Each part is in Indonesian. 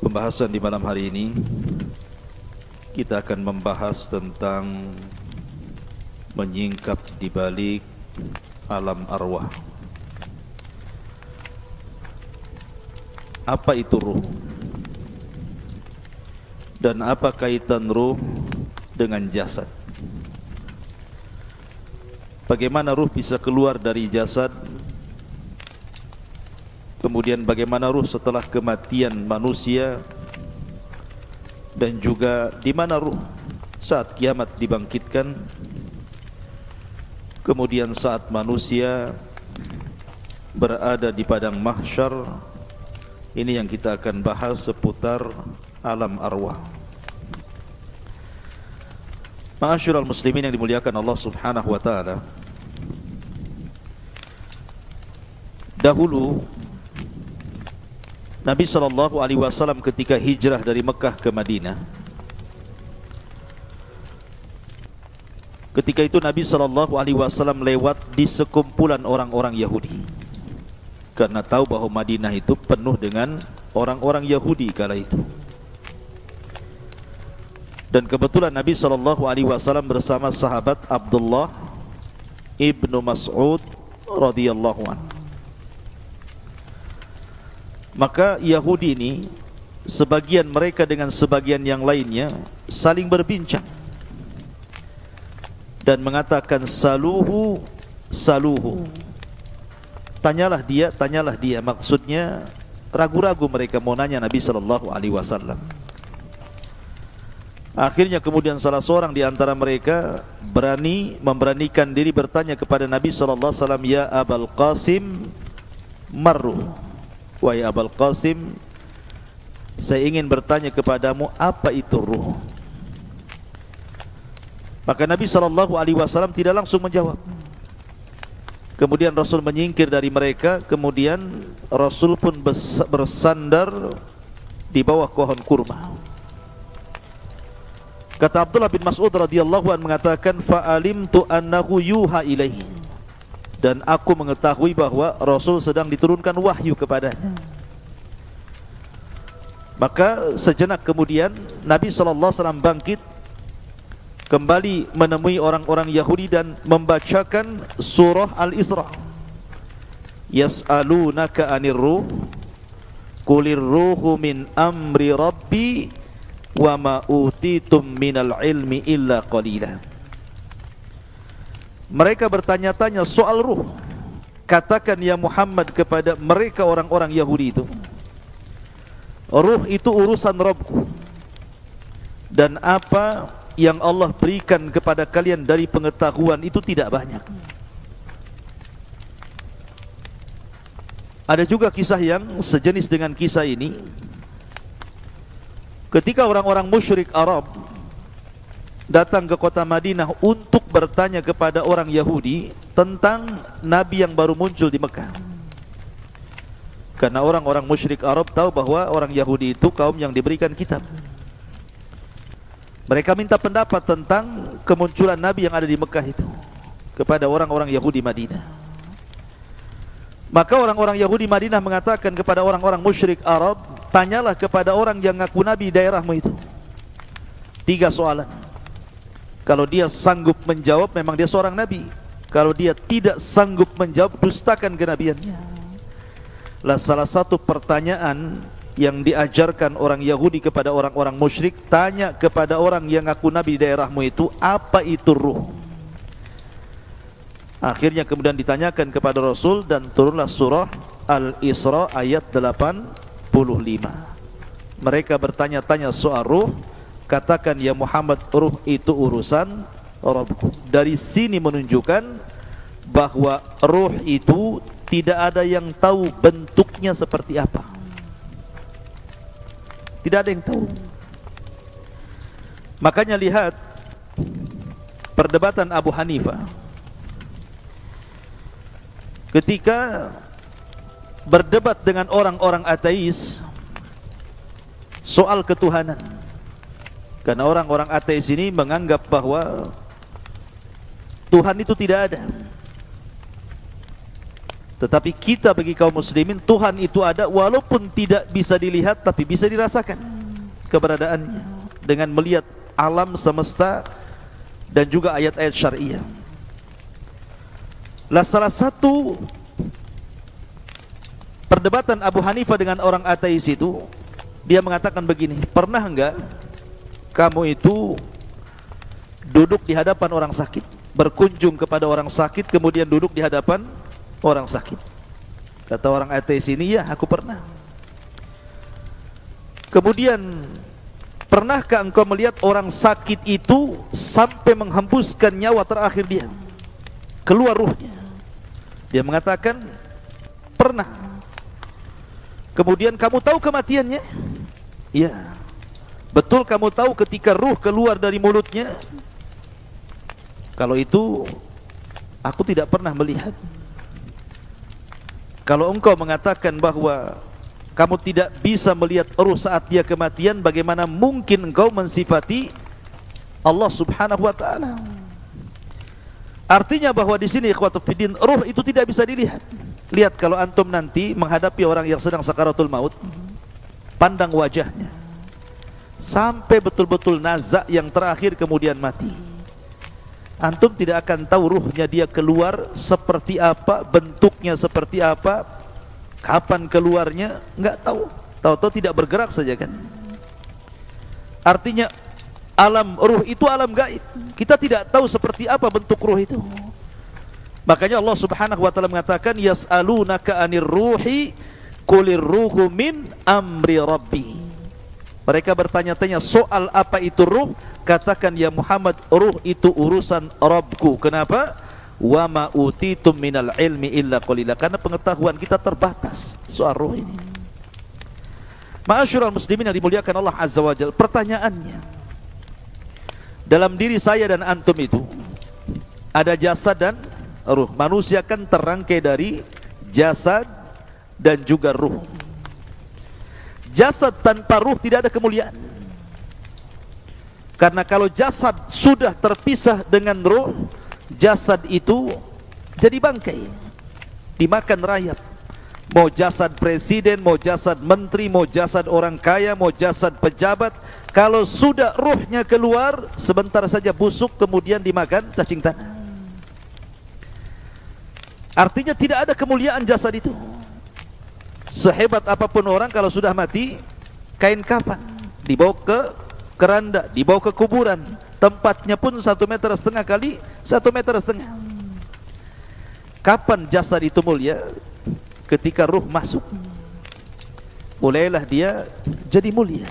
Pembahasan di malam hari ini kita akan membahas tentang menyingkap di balik alam arwah. Apa itu ruh? Dan apa kaitan ruh dengan jasad? Bagaimana ruh bisa keluar dari jasad? Kemudian bagaimana ruh setelah kematian manusia? Dan juga di mana ruh saat kiamat dibangkitkan? Kemudian saat manusia berada di padang mahsyar. Ini yang kita akan bahas seputar alam arwah. Ma'asyiral muslimin yang dimuliakan Allah Subhanahu wa taala. Dahulu Nabi SAW ketika hijrah dari Mekah ke Madinah, ketika itu Nabi SAW lewat di sekumpulan orang-orang Yahudi, karena tahu bahwa Madinah itu penuh dengan orang-orang Yahudi kala itu. Dan kebetulan Nabi SAW bersama sahabat Abdullah ibnu Mas'ud radhiyallahu anhu. Maka Yahudi ini, sebagian mereka dengan sebagian yang lainnya saling berbincang dan mengatakan saluhu, saluhu. Tanyalah dia, tanyalah dia. Maksudnya ragu-ragu mereka mau nanya Nabi SAW. Akhirnya kemudian salah seorang di antara mereka memberanikan diri bertanya kepada Nabi SAW, ya Abul Qasim, marruh. Wahai Abul Qasim, saya ingin bertanya kepadamu, apa itu ruh? Maka Nabi SAW tidak langsung menjawab. Kemudian Rasul menyingkir dari mereka. Kemudian Rasul pun bersandar di bawah pohon kurma. Kata Abdullah bin Mas'ud radhiyallahu anhu mengatakan, fa'alimtu annahu yuha ilaihi, dan aku mengetahui bahwa Rasul sedang diturunkan wahyu kepadanya. Maka sejenak kemudian Nabi SAW bangkit, kembali menemui orang-orang Yahudi dan membacakan surah Al-Isra. Yas'alunaka 'anir ruh, qulir ruhu min amri rabbi wa ma utitum minal ilmi illa qalila. Mereka bertanya-tanya soal ruh. Katakan ya Muhammad kepada mereka orang-orang Yahudi itu, ruh itu urusan Rabbku, dan apa yang Allah berikan kepada kalian dari pengetahuan itu tidak banyak. Ada juga kisah yang sejenis dengan kisah ini. Ketika orang-orang musyrik Arab datang ke kota Madinah untuk bertanya kepada orang Yahudi tentang Nabi yang baru muncul di Mekah. Karena orang-orang musyrik Arab tahu bahwa orang Yahudi itu kaum yang diberikan kitab. Mereka minta pendapat tentang kemunculan Nabi yang ada di Mekah itu kepada orang-orang Yahudi Madinah. Maka orang-orang Yahudi Madinah mengatakan kepada orang-orang musyrik Arab, tanyalah kepada orang yang ngaku Nabi di daerahmu itu 3 soalan. Kalau dia sanggup menjawab, memang dia seorang nabi. Kalau dia tidak sanggup menjawab, dustakan kenabiannya. Lah salah satu pertanyaan yang diajarkan orang Yahudi kepada orang-orang musyrik, tanya kepada orang yang ngaku nabi di daerahmu itu, apa itu ruh? Akhirnya kemudian ditanyakan kepada Rasul dan turunlah surah Al-Isra ayat 85. Mereka bertanya-tanya soal ruh. Katakan ya Muhammad, ruh itu urusan Rabbku. Dari sini menunjukkan bahwa ruh itu tidak ada yang tahu bentuknya seperti apa. Tidak ada yang tahu. Makanya lihat perdebatan Abu Hanifah ketika berdebat dengan orang-orang ateis soal ketuhanan. Karena orang-orang ateis ini menganggap bahwa Tuhan itu tidak ada. Tetapi kita bagi kaum muslimin, Tuhan itu ada walaupun tidak bisa dilihat, tapi bisa dirasakan keberadaannya dengan melihat alam semesta dan juga ayat-ayat syariah. Lah salah satu perdebatan Abu Hanifah dengan orang ateis itu, dia mengatakan begini, pernah enggak kamu itu duduk di hadapan orang sakit, berkunjung kepada orang sakit, kemudian duduk di hadapan orang sakit? Kata orang ateis ini, ya aku pernah. Kemudian, pernahkah engkau melihat orang sakit itu sampai menghembuskan nyawa terakhir dia, keluar ruhnya? Dia mengatakan, pernah. Kemudian, kamu tahu kematiannya? Ya. Betul kamu tahu ketika ruh keluar dari mulutnya? Kalau itu, aku tidak pernah melihat. Kalau engkau mengatakan bahwa kamu tidak bisa melihat ruh saat dia kematian, bagaimana mungkin engkau mensifati Allah Subhanahu wa taala? Artinya bahwa di sini ikhwatu fiddin, ruh itu tidak bisa dilihat. Lihat kalau antum nanti menghadapi orang yang sedang sakaratul maut, pandang wajahnya sampai betul-betul nazak yang terakhir kemudian mati. Antum tidak akan tahu ruhnya dia keluar seperti apa, bentuknya seperti apa, kapan keluarnya, enggak tahu. Tahu-tahu tidak bergerak saja kan. Artinya alam ruh itu alam gaib. Kita tidak tahu seperti apa bentuk ruh itu. Makanya Allah Subhanahu wa taala mengatakan, yas'alunaka 'anir ruhi qulir ruhu min amri rabbi. Mereka bertanya-tanya soal apa itu ruh, katakan ya Muhammad, ruh itu urusan Rabbku. Kenapa? Wa ma utitum minal ilmi illa qalila. Karena pengetahuan kita terbatas soal ruh ini. Ma'asyiral muslimin yang dimuliakan Allah Azza wa Jalla, pertanyaannya, dalam diri saya dan antum itu ada jasad dan ruh. Manusia kan terangkai dari jasad dan juga ruh. Jasad tanpa ruh tidak ada kemuliaan. Karena kalau jasad sudah terpisah dengan ruh, jasad itu jadi bangkai, dimakan rayap. Mau jasad presiden, mau jasad menteri, mau jasad orang kaya, mau jasad pejabat, kalau sudah ruhnya keluar, sebentar saja busuk, kemudian dimakan cacing tanah. Artinya tidak ada kemuliaan jasad itu. Sehebat apapun orang, kalau sudah mati, kain kafan dibawa ke keranda, dibawa ke kuburan, tempatnya pun 1,5 meter kali 1,5 meter. Kapan jasad itu mulia? Ketika ruh masuk, mulailah dia jadi mulia.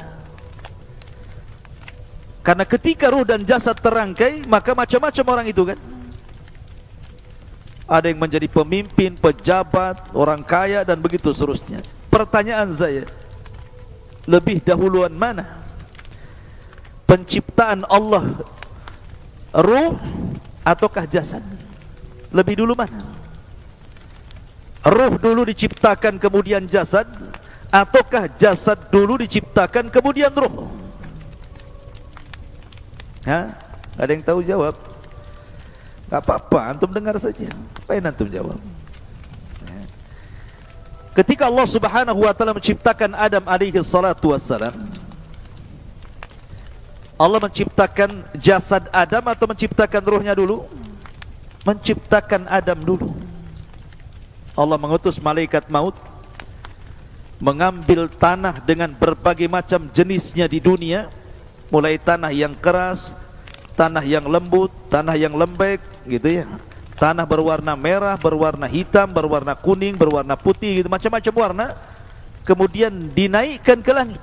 Karena ketika ruh dan jasad terangkai, maka macam-macam orang itu kan. Ada yang menjadi pemimpin, pejabat, orang kaya, dan begitu seterusnya. Pertanyaan saya, lebih dahuluan mana? Penciptaan Allah ruh ataukah jasad? Lebih dulu mana? Ruh dulu diciptakan kemudian jasad, ataukah jasad dulu diciptakan kemudian ruh? Hah? Ada yang tahu jawab? Gak apa-apa, antum dengar saja. Apa yang antum jawab? Ketika Allah Subhanahu wa taala menciptakan Adam alaihi salatu wassalam, Allah menciptakan jasad Adam atau menciptakan ruhnya dulu? Menciptakan Adam dulu. Allah mengutus malaikat maut, mengambil tanah dengan berbagai macam jenisnya di dunia, mulai tanah yang keras, tanah yang lembut, tanah yang lembek, gitu ya. Tanah berwarna merah, berwarna hitam, berwarna kuning, berwarna putih, gitu, macam-macam warna. Kemudian dinaikkan ke langit.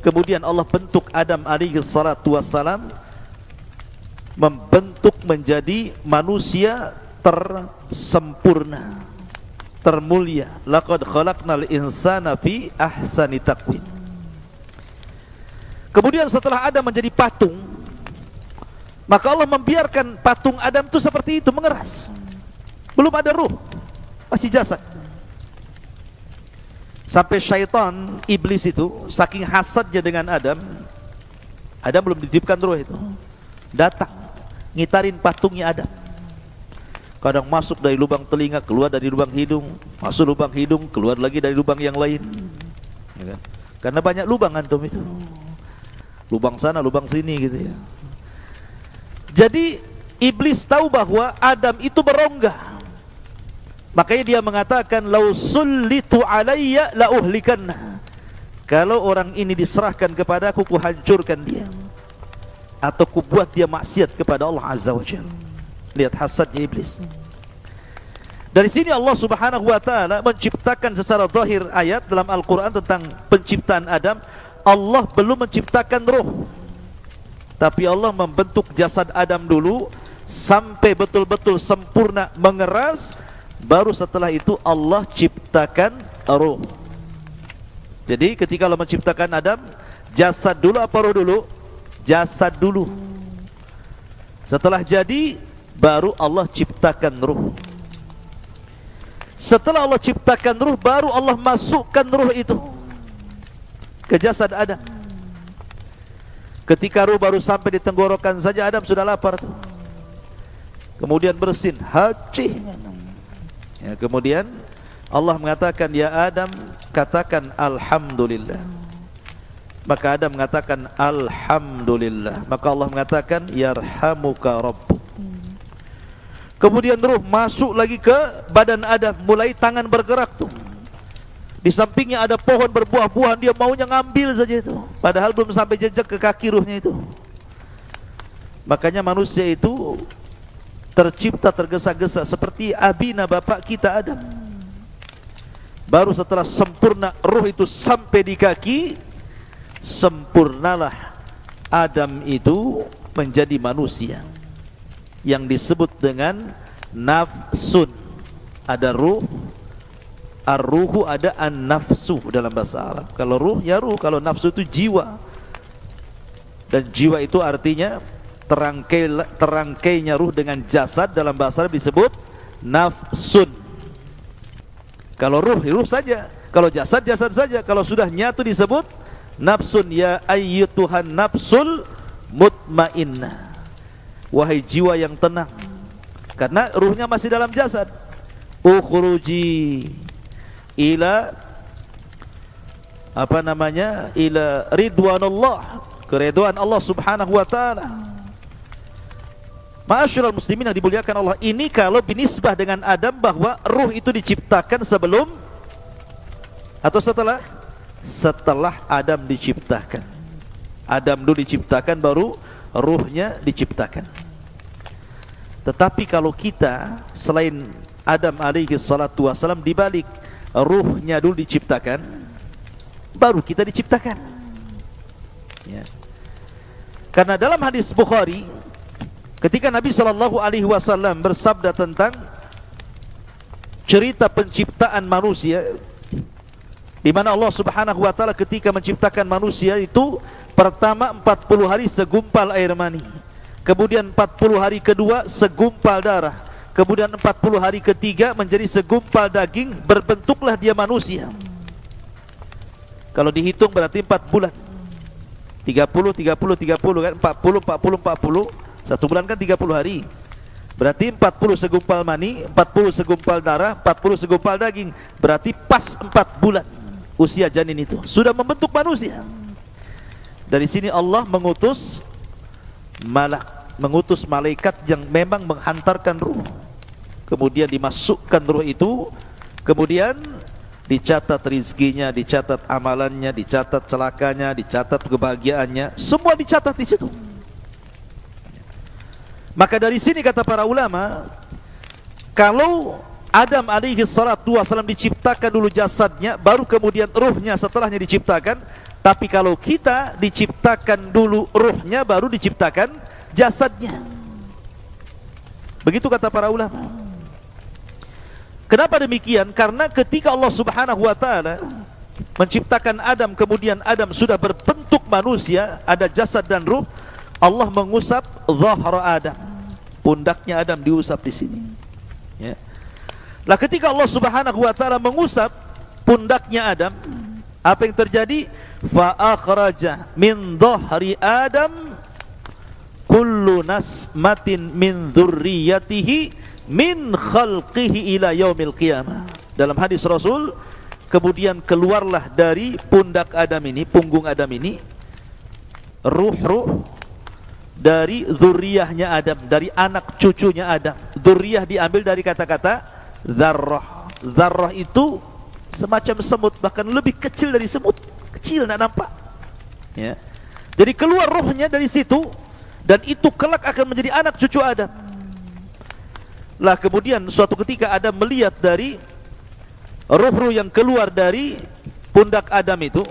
Kemudian Allah bentuk Adam alaihi salatu wassalam, membentuk menjadi manusia tersempurna, termulia. Laqad khalaqnal insana fi ahsani taqwim. Kemudian setelah Adam menjadi patung, maka Allah membiarkan patung Adam itu seperti itu, mengeras. Belum ada ruh, masih jasad. Sampai syaitan, iblis itu, saking hasadnya dengan Adam belum dititipkan ruh itu, datang, ngitarin patungnya Adam. Kadang masuk dari lubang telinga, keluar dari lubang hidung, masuk lubang hidung, keluar lagi dari lubang yang lain, ya kan? Karena banyak lubang antum itu, lubang sana, lubang sini gitu ya. Jadi iblis tahu bahwa Adam itu berongga, makanya dia mengatakan lau sullitu alayya la uhlikanna. Kalau orang ini diserahkan kepadaku, ku hancurkan dia, atau ku buat dia maksiat kepada Allah Azza wa Jalla. Lihat hasadnya iblis. Dari sini Allah Subhanahu wa taala menciptakan secara zahir ayat dalam Al-Qur'an tentang penciptaan Adam. Allah belum menciptakan roh, tapi Allah membentuk jasad Adam dulu sampai betul-betul sempurna mengeras, baru setelah itu Allah ciptakan roh. Jadi ketika Allah menciptakan Adam, jasad dulu apa roh dulu? Jasad dulu. Setelah jadi, baru Allah ciptakan ruh. Setelah Allah ciptakan ruh, baru Allah masukkan ruh itu ke jasad Adam. Ketika ruh baru sampai di tenggorokan saja, Adam sudah lapar tuh. Kemudian bersin, haji. Ya, kemudian Allah mengatakan, ya Adam, katakan Alhamdulillah. Maka Adam mengatakan Alhamdulillah. Maka Allah mengatakan, yarhamuka Rabbuk. Kemudian ruh masuk lagi ke badan Adam, mulai tangan bergerak tuh. Di sampingnya ada pohon berbuah-buahan, dia maunya ngambil saja itu, padahal belum sampai jejak ke kaki ruhnya itu. Makanya manusia itu tercipta tergesa-gesa seperti abina bapak kita Adam. Baru setelah sempurna ruh itu sampai di kaki, sempurnalah Adam itu menjadi manusia yang disebut dengan nafsun. Ada ruh, ar-ruhu, ada an-nafsu dalam bahasa Arab. Kalau ruh ya ruh, kalau nafsu itu jiwa. Dan jiwa itu artinya terangkainya ruh dengan jasad, dalam bahasa Arab disebut nafsun. Kalau ruh, ruh saja. Kalau jasad, jasad saja. Kalau sudah nyatu disebut nafsun. Ya ayyutuhan nafsul mutmainnah, wahai jiwa yang tenang, karena ruhnya masih dalam jasad. Ukhruji ila ila ridwanullah, keridhaan Allah Subhanahu wa taala. Ma'asyiral muslimin yang dimuliakan Allah, ini kalau binisbah dengan Adam, bahwa ruh itu diciptakan sebelum atau setelah? Setelah Adam diciptakan. Adam dulu diciptakan, baru ruhnya diciptakan. Tetapi kalau kita selain Adam alaihi salatu wassalam, dibalik, ruhnya dulu diciptakan, baru kita diciptakan, ya. Karena dalam hadis Bukhari, ketika Nabi SAW bersabda tentang cerita penciptaan manusia, di mana Allah Subhanahu wa taala ketika menciptakan manusia itu, pertama 40 hari segumpal air mani, kemudian 40 hari kedua segumpal darah, kemudian 40 hari ketiga menjadi segumpal daging, berbentuklah dia manusia. Kalau dihitung berarti 4 bulan. 30 kan, 40 satu bulan kan 30 hari. Berarti 40 segumpal mani, 40 segumpal darah, 40 segumpal daging. Berarti pas 4 bulan usia janin itu sudah membentuk manusia. Dari sini Allah mengutus malaikat yang memang menghantarkan ruh. Kemudian dimasukkan ruh itu, kemudian dicatat rizkinya, dicatat amalannya, dicatat celakanya, dicatat kebahagiaannya, semua dicatat di situ. Maka dari sini kata para ulama, kalau Adam alaihi salatu wasallam diciptakan dulu jasadnya, baru kemudian ruhnya setelahnya diciptakan. Tapi kalau kita diciptakan dulu ruhnya, baru diciptakan jasadnya. Begitu kata para ulama. Kenapa demikian? Karena ketika Allah Subhanahu wa taala menciptakan Adam, kemudian Adam sudah berbentuk manusia, ada jasad dan ruh, Allah mengusap zahra Adam, pundaknya Adam diusap di sini, ya. Lah ketika Allah Subhanahu wa taala mengusap pundaknya Adam, apa yang terjadi? Fa akhraja min dhahri Adam kullu nasmatin min dzurriyyatihi min khalqihi ila yaumil qiyamah. Dalam hadis Rasul, kemudian keluarlah dari pundak Adam ini, punggung Adam ini, ruh-ruh dari zuriyahnya Adam, dari anak cucunya Adam. Zuriyah diambil dari kata-kata zarrah. Zarrah itu semacam semut, bahkan lebih kecil dari semut, kecil, tidak nampak ya. Jadi keluar rohnya dari situ, dan itu kelak akan menjadi anak cucu Adam. Lah kemudian suatu ketika Adam melihat dari ruh-ruh yang keluar dari pundak Adam itu,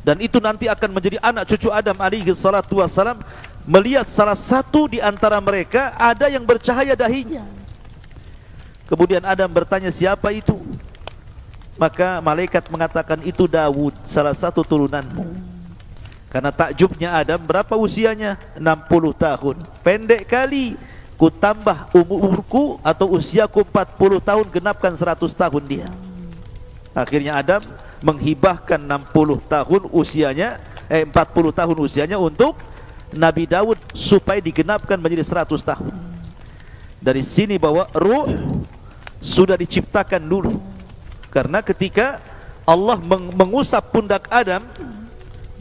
dan itu nanti akan menjadi anak cucu Adam alaihi salatu wassalam. Melihat salah satu di antara mereka ada yang bercahaya dahinya. Kemudian Adam bertanya, siapa itu? Maka malaikat mengatakan, itu Daud, salah satu turunanmu. Karena takjubnya Adam, berapa usianya? 60 tahun. Pendek kali, ku tambah umurku atau usiaku 40 tahun, genapkan 100 tahun dia. Akhirnya Adam menghibahkan 60 tahun usianya, 40 tahun usianya untuk Nabi Daud supaya digenapkan menjadi 100 tahun. Dari sini bahwa ruh sudah diciptakan dulu. Karena ketika Allah mengusap pundak Adam,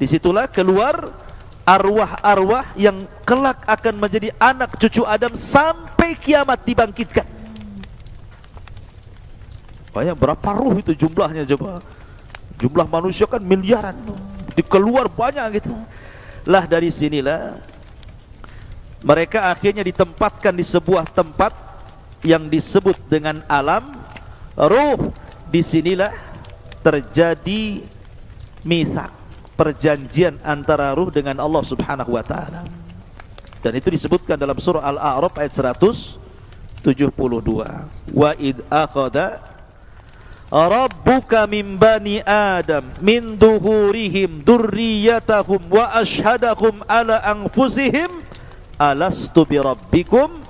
disitulah keluar arwah-arwah yang kelak akan menjadi anak cucu Adam sampai kiamat dibangkitkan. Banyak, berapa ruh itu jumlahnya coba? Jumlah manusia kan miliaran, dikeluar banyak gitu. Lah dari sinilah mereka akhirnya ditempatkan di sebuah tempat yang disebut dengan alam ruh. Disinilah terjadi mitsaq, perjanjian antara ruh dengan Allah subhanahu wa ta'ala. Dan itu disebutkan dalam surah Al-A'raf ayat 172. Wa id akhadha rabbuka min bani Adam min duhurihim durriyatahum wa ashhadahum ala anfusihim alastu bi rabbikum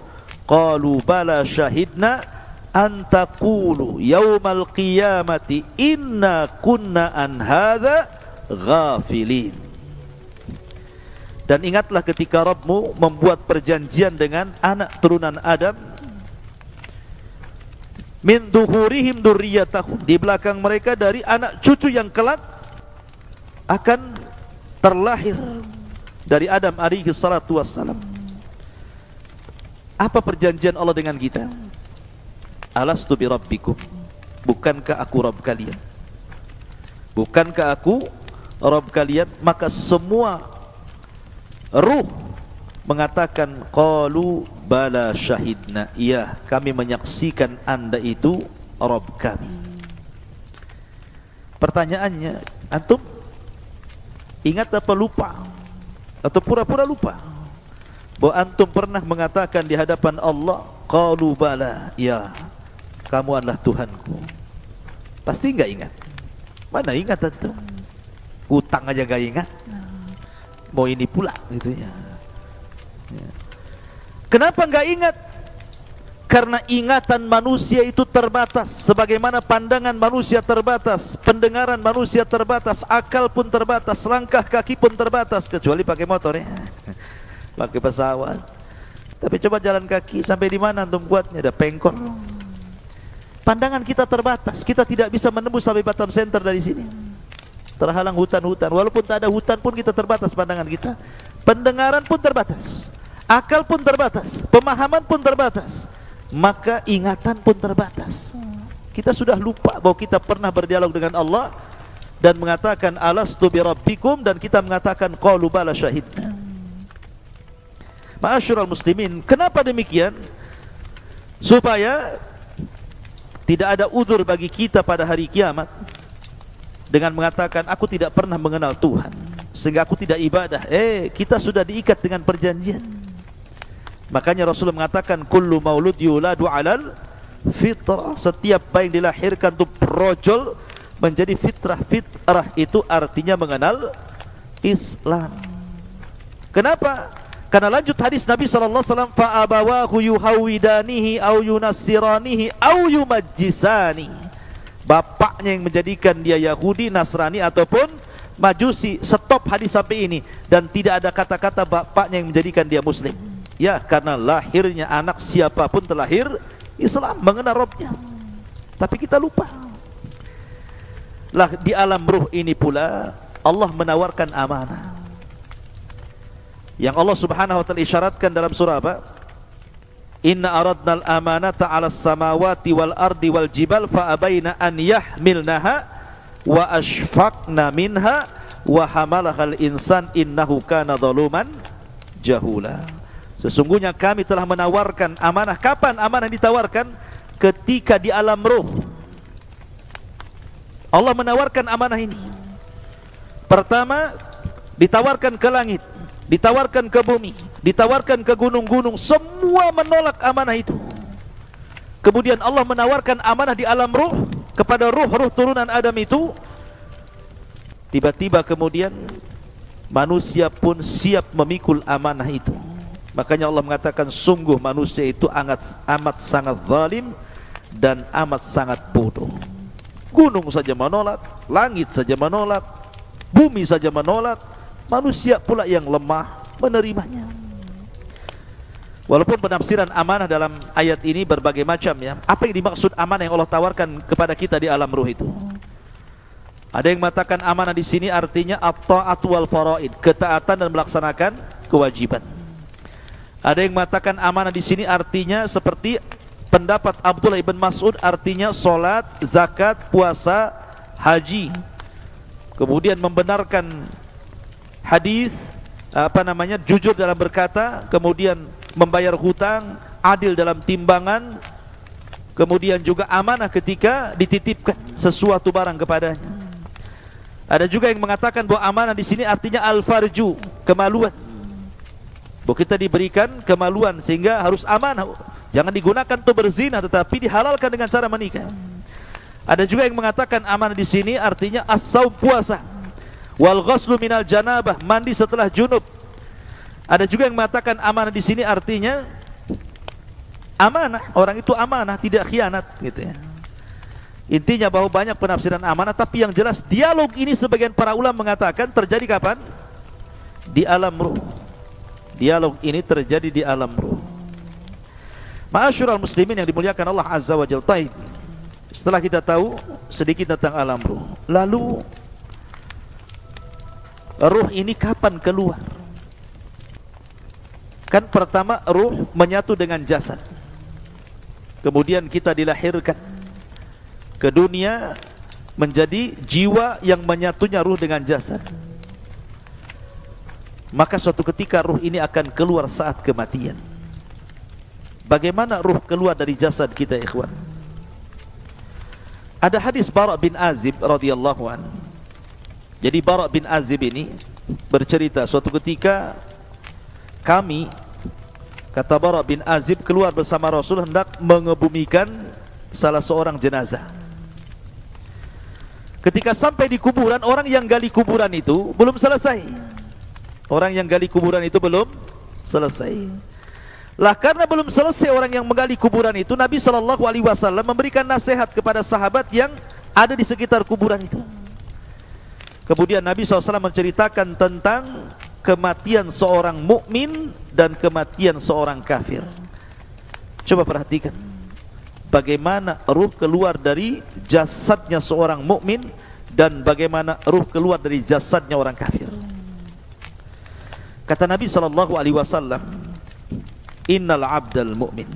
qalu bala syahidna an taqulu yaumal qiyamati inna kunna an hadza ghafilin. Dan ingatlah ketika Rabbmu membuat perjanjian dengan anak turunan Adam, min duhurihim dzurriyyatahum, di belakang mereka dari anak cucu yang kelak akan terlahir dari Adam alaihi salatu wassalam. Apa perjanjian Allah dengan kita? Alastu bi rabbikum, bukankah aku Rabb kalian? Bukankah aku Rabb kalian? Maka semua ruh mengatakan qalu bala syahidna, iya kami menyaksikan anda itu Rabb kami. Pertanyaannya, antum ingat apa lupa? Atau pura-pura lupa bahwa antum pernah mengatakan di hadapan Allah, qalu bala, ya kamu adalah Tuhanku? Pasti enggak ingat. Mana ingat antum? Utang aja enggak ingat, mau ini pula gitu ya. Kenapa enggak ingat? Karena ingatan manusia itu terbatas, sebagaimana pandangan manusia terbatas, pendengaran manusia terbatas, akal pun terbatas, langkah kaki pun terbatas, kecuali pakai motor ya, pakai pesawat. Tapi coba jalan kaki sampai di mana antum buatnya? Ada pengkor. Pandangan kita terbatas, kita tidak bisa menembus sampai Batam Center dari sini. Terhalang hutan-hutan. Walaupun tak ada hutan pun kita terbatas pandangan kita. Pendengaran pun terbatas, akal pun terbatas, pemahaman pun terbatas, maka ingatan pun terbatas. Kita sudah lupa bahwa kita pernah berdialog dengan Allah dan mengatakan alastu bi rabbikum, dan kita mengatakan qalu bala syahidna. Ma'asyiral muslimin, kenapa demikian? Supaya tidak ada uzur bagi kita pada hari kiamat dengan mengatakan aku tidak pernah mengenal Tuhan sehingga aku tidak ibadah. Kita sudah diikat dengan perjanjian. Makanya Rasulullah mengatakan kullu maulud yuladu alal fitrah, setiap bayi yang dilahirkan itu brojol menjadi fitrah. Fitrah itu artinya mengenal Islam. Kenapa? Karena lanjut hadis Nabi SAW, fa abawahu yuhawidanihi au yunassiranihi au yumajjisani, bapaknya yang menjadikan dia Yahudi, Nasrani ataupun Majusi. Stop hadis sampai ini, dan tidak ada kata-kata bapaknya yang menjadikan dia Muslim. Ya, karena lahirnya anak siapapun terlahir Islam, mengenal Rabbnya. Tapi kita lupa. Lah di alam ruh ini pula Allah menawarkan amanah. Yang Allah Subhanahu wa taala isyaratkan dalam surah apa? Inna aradnal amanata 'alas samawati wal ardi wal jibal fa abaina an yahmilnaha wa ashfaqna minha wa hamalahal insan innahu kana zaluman jahula. Sesungguhnya kami telah menawarkan amanah. Kapan amanah ditawarkan? Ketika di alam ruh. Allah menawarkan amanah ini. Pertama, ditawarkan ke langit, ditawarkan ke bumi, ditawarkan ke gunung-gunung. Semua menolak amanah itu. Kemudian Allah menawarkan amanah di alam ruh kepada ruh-ruh turunan Adam itu. Tiba-tiba kemudian manusia pun siap memikul amanah itu. Makanya Allah mengatakan sungguh manusia itu amat sangat zalim dan amat sangat bodoh. Gunung saja menolak, langit saja menolak, bumi saja menolak, manusia pula yang lemah menerimanya. Walaupun penafsiran amanah dalam ayat ini berbagai macam ya. Apa yang dimaksud amanah yang Allah tawarkan kepada kita di alam ruh itu? Ada yang mengatakan amanah di sini artinya at-ta'at wal faraid, ketaatan dan melaksanakan kewajiban. Ada yang mengatakan amanah di sini artinya seperti pendapat Abdullah ibn Mas'ud, artinya solat, zakat, puasa, haji. Kemudian membenarkan hadis, jujur dalam berkata, kemudian membayar hutang, adil dalam timbangan, kemudian juga amanah ketika dititipkan sesuatu barang kepadanya. Ada juga yang mengatakan bahwa amanah di sini artinya al-farju, kemaluan. Bahwa kita diberikan kemaluan sehingga harus amanah. Jangan digunakan untuk berzina, tetapi dihalalkan dengan cara menikah. Ada juga yang mengatakan amanah di sini artinya as-saum, puasa, wal ghuslu minal janabah, mandi setelah junub. Ada juga yang mengatakan amanah di sini artinya amanah, orang itu amanah, tidak khianat, gitu ya. Intinya bahwa banyak penafsiran amanah, tapi yang jelas dialog ini sebagian para ulama mengatakan terjadi kapan? Di alam ruh. Dialog ini terjadi di alam ruh. Ma'asyiral muslimin yang dimuliakan Allah Azza wa Jalla. Taib. Setelah kita tahu sedikit tentang alam ruh, lalu ruh ini kapan keluar? Kan pertama ruh menyatu dengan jasad. Kemudian kita dilahirkan ke dunia menjadi jiwa yang menyatunya ruh dengan jasad. Maka suatu ketika ruh ini akan keluar saat kematian. Bagaimana ruh keluar dari jasad kita, ikhwan? Ada hadis Bara' bin Azib radhiyallahu an. Jadi Bara' bin Azib ini bercerita suatu ketika kami, kata Bara' bin Azib, keluar bersama Rasul hendak mengebumikan salah seorang jenazah. Ketika sampai di kuburan, orang yang gali kuburan itu belum selesai. Orang yang gali kuburan itu belum selesai. Lah karena belum selesai orang yang menggali kuburan itu, Nabi SAW memberikan nasihat kepada sahabat yang ada di sekitar kuburan itu. Kemudian Nabi SAW menceritakan tentang kematian seorang mukmin dan kematian seorang kafir. Coba perhatikan bagaimana ruh keluar dari jasadnya seorang mukmin dan bagaimana ruh keluar dari jasadnya orang kafir. Kata Nabi SAW, innal abdal mu'min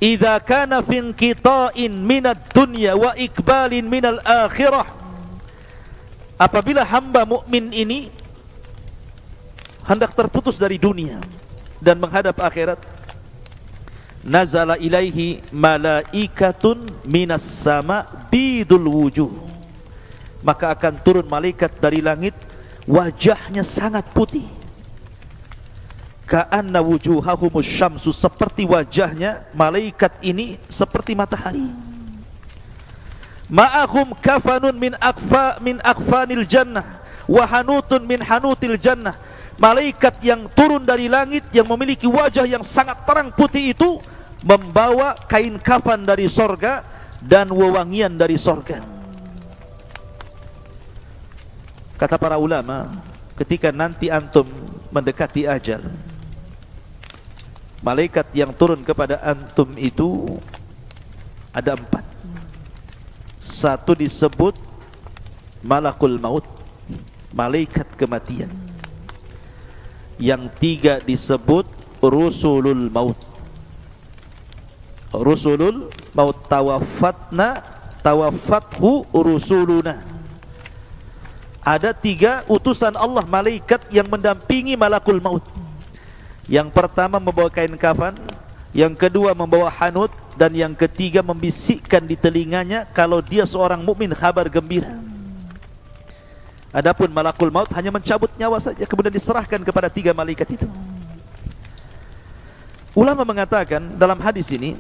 idza kana fi inqita'in minad dunya wa ikbalin minal akhirah, apabila hamba mukmin ini hendak terputus dari dunia dan menghadap akhirat, nazala ilaihi malaikatun minas sama bidul wujuh, maka akan turun malaikat dari langit, wajahnya sangat putih, ka'anna wujuhahumus syamsu, seperti wajahnya malaikat ini seperti matahari. Ma'ahum kafanun min akfanil jannah wa hanutun min hanutil jannah, malaikat yang turun dari langit yang memiliki wajah yang sangat terang putih itu membawa kain kafan dari sorga dan wewangian dari sorga. Kata para ulama, ketika nanti antum mendekati ajal, malaikat yang turun kepada antum itu ada 4. Satu disebut malakul maut, malaikat kematian. Yang 3 disebut rusulul maut, rusulul maut, tawaffathu rusuluna. Ada 3 utusan Allah malaikat yang mendampingi malakul maut. Yang pertama membawa kain kafan, yang kedua membawa hanut, dan yang ketiga membisikkan di telinganya kalau dia seorang mukmin kabar gembira. Adapun malakul maut hanya mencabut nyawa saja, kemudian diserahkan kepada 3 malaikat itu. Ulama mengatakan dalam hadis ini,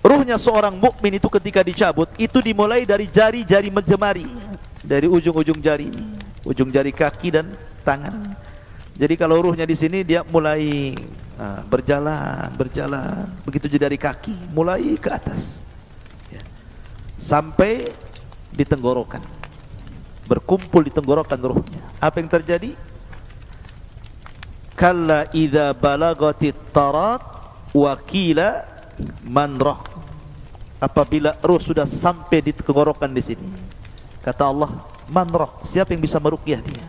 ruhnya seorang mukmin itu ketika dicabut itu dimulai dari jari-jari jemari, dari ujung-ujung jari, ujung jari kaki dan tangan. Jadi kalau ruhnya di sini dia mulai berjalan, begitu juga dari kaki, mulai ke atas, ya, sampai di tenggorokan, berkumpul di tenggorokan ruhnya. Apa yang terjadi? Kalla idza balagatit tarat wa qila man rah. Apabila ruh sudah sampai di tenggorokan di sini, kata Allah, man rah, siapa yang bisa meruqyah dia?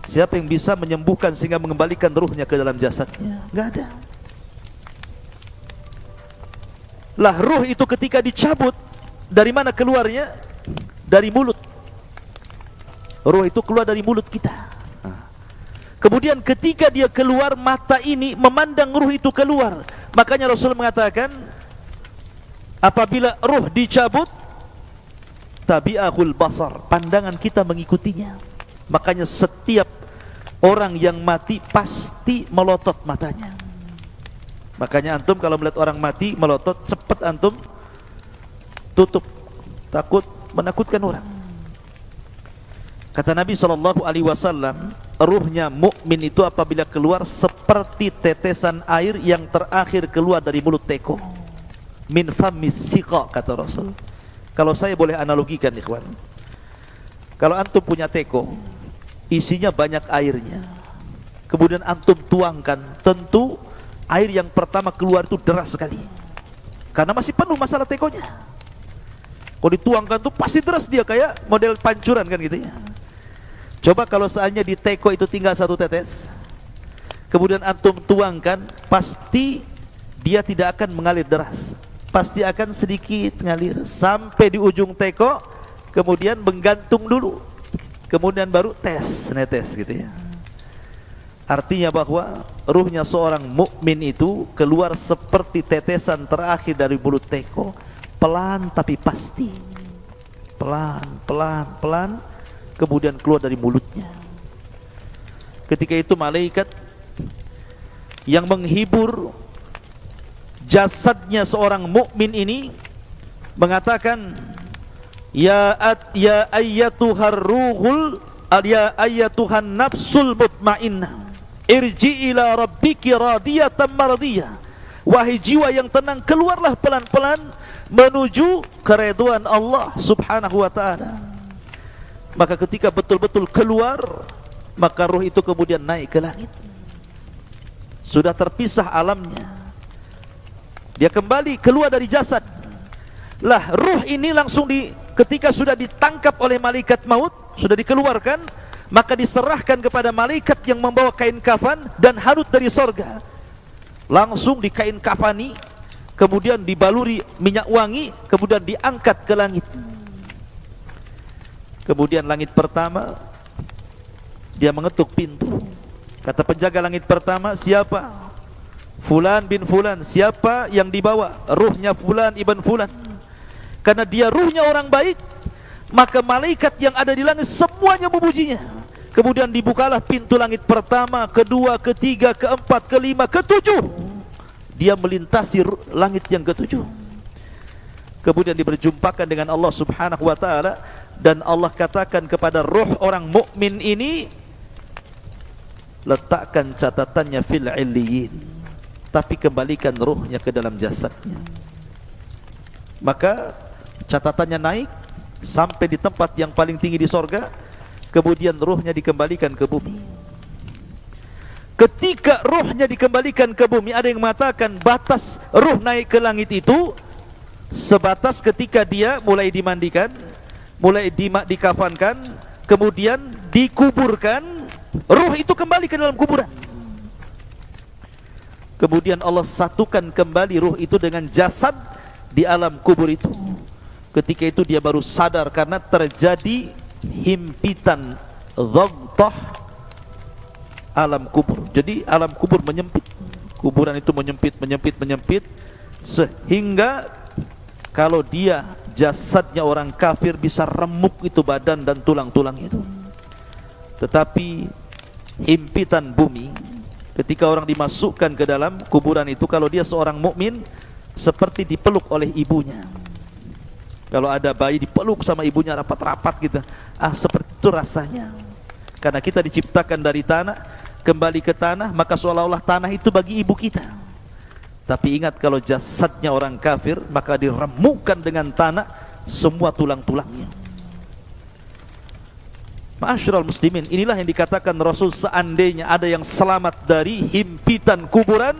Siapa yang bisa menyembuhkan sehingga mengembalikan ruhnya ke dalam jasadnya? Enggak ada. Lah ruh itu ketika dicabut, dari mana keluarnya? Dari mulut. Ruh itu keluar dari mulut kita. Kemudian ketika dia keluar, mata ini memandang ruh itu keluar. Makanya Rasul mengatakan, apabila ruh dicabut, tabi'ahul basar, pandangan kita mengikutinya. Makanya setiap orang yang mati pasti melotot matanya. Makanya antum kalau melihat orang mati melotot, cepat antum tutup, takut menakutkan orang. Kata Nabi SAW, ruhnya mukmin itu apabila keluar seperti tetesan air yang terakhir keluar dari mulut teko, min famis siqa, kata Rasul. Kalau saya boleh analogikan, ikhwan, kalau antum punya teko, isinya banyak airnya, kemudian antum tuangkan, tentu air yang pertama keluar itu deras sekali, karena masih penuh masalah tekonya. Kalau dituangkan tuh pasti deras dia, kayak model pancuran kan gitu ya. Coba kalau seandainya di teko itu tinggal 1 tetes, kemudian antum tuangkan, pasti dia tidak akan mengalir deras, pasti akan sedikit mengalir sampai di ujung teko, kemudian menggantung dulu, kemudian baru netes gitu ya. Artinya bahwa ruhnya seorang mukmin itu keluar seperti tetesan terakhir dari mulut teko, pelan tapi pasti, pelan, kemudian keluar dari mulutnya. Ketika itu malaikat yang menghibur jasadnya seorang mukmin ini mengatakan, ya ayyatuhar ruhul, ya ayyatuhan nafsul mutmainnah, irji ila rabbiki radiyatan mardiyah. Wahai jiwa yang tenang, keluarlah pelan-pelan menuju keridhaan Allah Subhanahu wa ta'ala. Maka ketika betul-betul keluar, maka ruh itu kemudian naik ke langit. Sudah terpisah alamnya, dia kembali keluar dari jasad. Lah ruh ini langsung ketika sudah ditangkap oleh malaikat maut, sudah dikeluarkan, maka diserahkan kepada malaikat yang membawa kain kafan dan hanut dari sorga. Langsung di kain kafani, kemudian dibaluri minyak wangi, kemudian diangkat ke langit. Kemudian langit pertama, dia mengetuk pintu. Kata penjaga langit pertama, siapa? Fulan bin Fulan. Siapa yang dibawa? Ruhnya Fulan ibn Fulan. Karena dia ruhnya orang baik, maka malaikat yang ada di langit semuanya memujinya. Kemudian dibukalah pintu langit pertama, kedua, ketiga, keempat, kelima, ketujuh. Dia melintasi langit yang ketujuh. Kemudian diberjumpakan dengan Allah Subhanahu wa ta'ala. Dan Allah katakan kepada ruh orang mukmin ini, letakkan catatannya fil illiyin, tapi kembalikan ruhnya ke dalam jasadnya. Maka catatannya naik sampai di tempat yang paling tinggi di sorga, kemudian ruhnya dikembalikan ke bumi. ketika ruhnya dikembalikan ke bumi, ada yang mengatakan batas ruh naik ke langit itu sebatas ketika dia mulai dimandikan, mulai dikafankan, kemudian dikuburkan, ruh itu kembali ke dalam kuburan. Kemudian Allah satukan kembali ruh itu dengan jasad di alam kubur itu. Ketika itu dia baru sadar karena terjadi himpitan dhaghtah alam kubur. Jadi alam kubur menyempit, kuburan itu menyempit sehingga kalau dia jasadnya orang kafir bisa remuk itu badan dan tulang-tulang itu. Tetapi himpitan bumi ketika orang dimasukkan ke dalam kuburan itu, kalau dia seorang mukmin seperti dipeluk oleh ibunya. Kalau ada bayi dipeluk sama ibunya rapat-rapat gitu, seperti itu rasanya. Karena kita diciptakan dari tanah, kembali ke tanah, maka seolah-olah tanah itu bagi ibu kita. Tapi ingat, kalau jasadnya orang kafir, maka diremukkan dengan tanah semua tulang-tulangnya. Ma'asyiral muslimin, inilah yang dikatakan Rasul, seandainya ada yang selamat dari himpitan kuburan,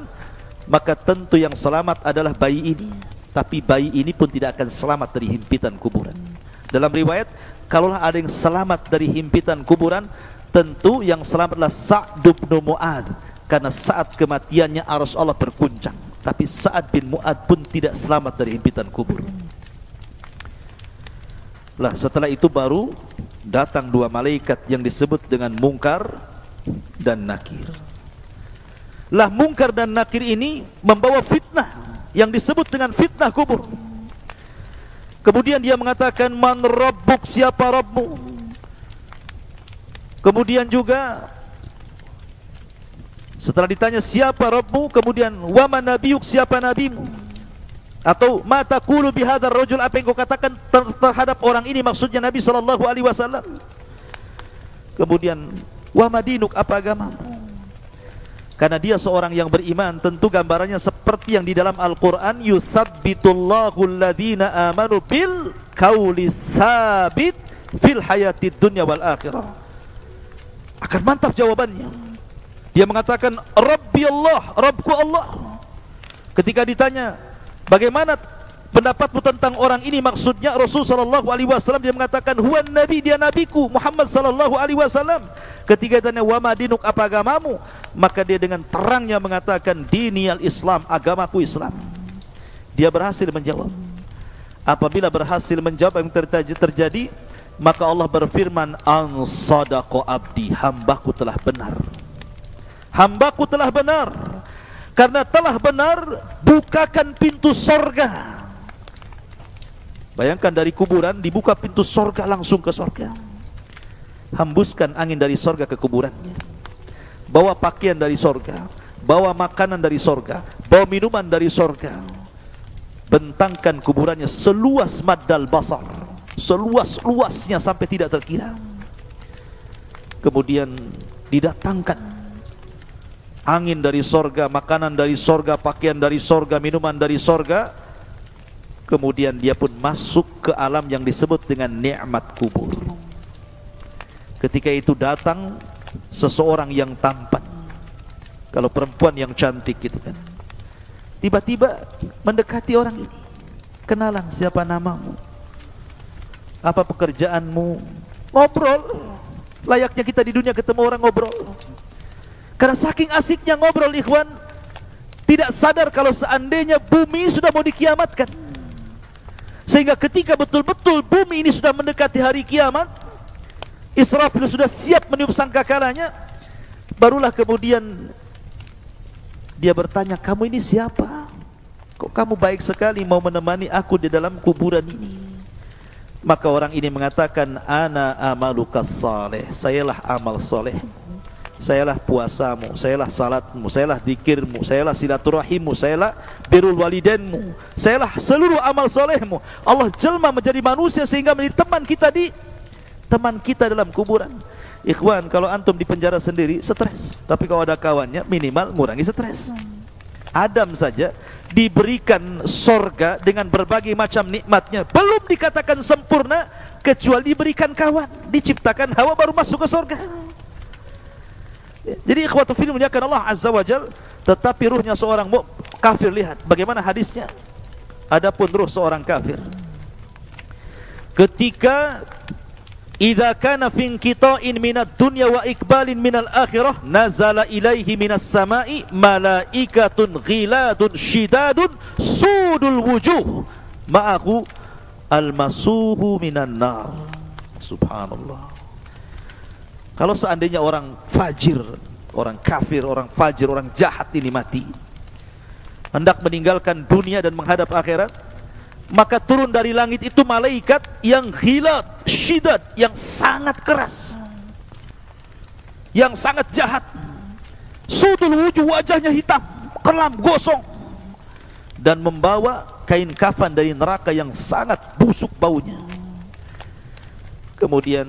maka tentu yang selamat adalah bayi ini. Tapi bayi ini pun tidak akan selamat dari himpitan kuburan. Dalam riwayat, kalaulah ada yang selamat dari himpitan kuburan, tentu yang selamat adalah Sa'd bin Mu'adz, karena saat kematiannya arsy Allah berguncang. Tapi Sa'ad bin Mu'adz pun tidak selamat dari himpitan kubur. Lah setelah itu baru datang dua malaikat yang disebut dengan Munkar dan Nakir. Lah Munkar dan Nakir ini membawa fitnah yang disebut dengan fitnah kubur. Kemudian dia mengatakan, man rabbuk, siapa Rabbmu? Kemudian juga setelah ditanya siapa Rabbmu, kemudian wa man nabiyuk, siapa nabimu? Atau ma taqulu bihadzal rajul, apa yang kau katakan terhadap orang ini, maksudnya Nabi sallallahu alaihi wasallam. Kemudian wa madinuk, apa agamamu? Karena dia seorang yang beriman, tentu gambarannya seperti yang di dalam Al-Quran, yuthabbitullahu alladhina amanu bil qawli tsabit fil hayatid dunya wal akhirah. Akan mantap jawabannya. Dia mengatakan Rabbi Allah, Rabbku Allah. Ketika ditanya bagaimana pendapatmu tentang orang ini, maksudnya Rasul sallallahu alaihi wasallam, dia mengatakan huwan nabi, dia nabiku Muhammad sallallahu alaihi wasallam. Ketika ditanya wa madinuk, apa agamamu, maka dia dengan terangnya mengatakan diniyal Islam, agamaku Islam. Dia berhasil menjawab. Apabila berhasil menjawab, yang terjadi, maka Allah berfirman, an sadaqa abdi, hambaku telah benar. Hambaku telah benar. Karena telah benar, bukakan pintu sorga. Bayangkan dari kuburan dibuka pintu sorga, langsung ke sorga. Hembuskan angin dari sorga ke kuburannya. Bawa pakaian dari sorga, bawa makanan dari sorga, bawa minuman dari sorga. Bentangkan kuburannya seluas maddal basar, seluas-luasnya sampai tidak terkira. Kemudian didatangkan angin dari sorga, makanan dari sorga, pakaian dari sorga, minuman dari sorga. Kemudian dia pun masuk ke alam yang disebut dengan nikmat kubur. Ketika itu datang seseorang yang tampan, kalau perempuan yang cantik gitu kan, tiba-tiba mendekati orang ini. Kenalan, siapa namamu, apa pekerjaanmu, ngobrol. Layaknya kita di dunia ketemu orang ngobrol. Karena saking asiknya ngobrol, ikhwan, tidak sadar kalau seandainya bumi sudah mau dikiamatkan. Sehingga ketika betul-betul bumi ini sudah mendekati hari kiamat, Israfil sudah siap meniup sangkakalanya, barulah kemudian dia bertanya, kamu ini siapa? Kok kamu baik sekali mau menemani aku di dalam kuburan ini? Maka orang ini mengatakan, ana amalukas saleh, sayalah amal soleh, sayalah puasamu, sayalah salatmu, sayalah zikirmu, sayalah silaturahimmu, sayalah birrul walidainmu, sayalah seluruh amal solehmu. Allah jelma menjadi manusia sehingga menjadi teman kita dalam kuburan. Ikhwan, kalau antum di penjara sendiri stres, tapi kalau ada kawannya minimal mengurangi stres. Adam saja diberikan sorga dengan berbagai macam nikmatnya, belum dikatakan sempurna kecuali diberikan kawan. Diciptakan Hawa baru masuk ke sorga. Jadi ikhwatu fillah muliakan Allah azza wajal, tetapi ruhnya seorang kafir, lihat bagaimana hadisnya. Adapun ruh seorang kafir, ketika idza kana fi inqita'in minad dunya wa iqbalin minal akhirah, nazala ilaihi minas sama'i malaikatun ghiladun shidadun sudul wujuh ma'ahu almasuhu minan nar. Subhanallah. Kalau seandainya orang fajir, orang kafir, orang fajir, orang jahat ini mati, hendak meninggalkan dunia dan menghadap akhirat, maka turun dari langit itu malaikat yang ghilad, syidad, yang sangat keras, yang sangat jahat. Sudul wujuh, wajahnya hitam, kelam, gosong, dan membawa kain kafan dari neraka yang sangat busuk baunya. Kemudian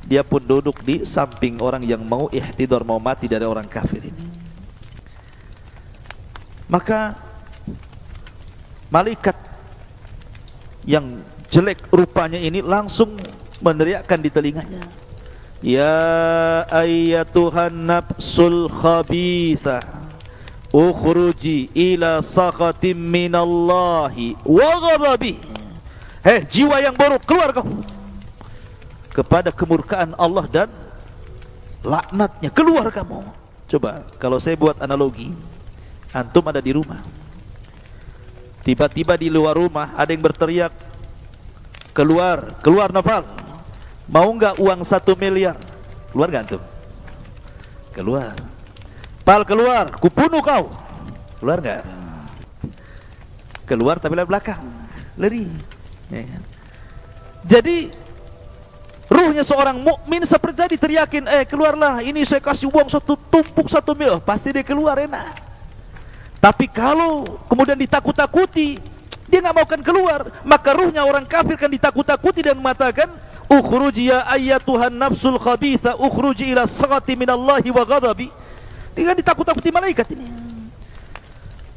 dia pun duduk di samping orang yang mau ihtidar, mau mati dari orang kafir ini. Maka malaikat yang jelek rupanya ini langsung meneriakkan di telinganya, ya ayyatuhan nafsul khabithah, ukhruji ila sakhatim minallahi wa ghadabi. Hei jiwa yang buruk, keluar kau kepada kemurkaan Allah dan laknatnya, keluar kamu. Coba kalau saya buat analogi, antum ada di rumah, tiba-tiba di luar rumah ada yang berteriak, keluar, keluar Noval, mau nggak uang 1 miliar? Keluar nggak antum? Keluar. Pal, keluar, kubunuh kau. Keluar nggak? Keluar tapi lewat belakang, lari. Jadi ruhnya seorang mukmin seperti tadi teriakin, keluarlah, ini saya kasih uang tumpuk 1 miliar, pasti dia keluar enak. Tapi kalau kemudian ditakut-takuti, dia nggak mau kan keluar, maka ruhnya orang kafir kan ditakut-takuti dan mengatakan, ukhruji ya ayyatuhan nafsul khabitha, ukhruji ila saghati minallahi wa ghadabi. Dia kan ditakut-takuti malaikat ini.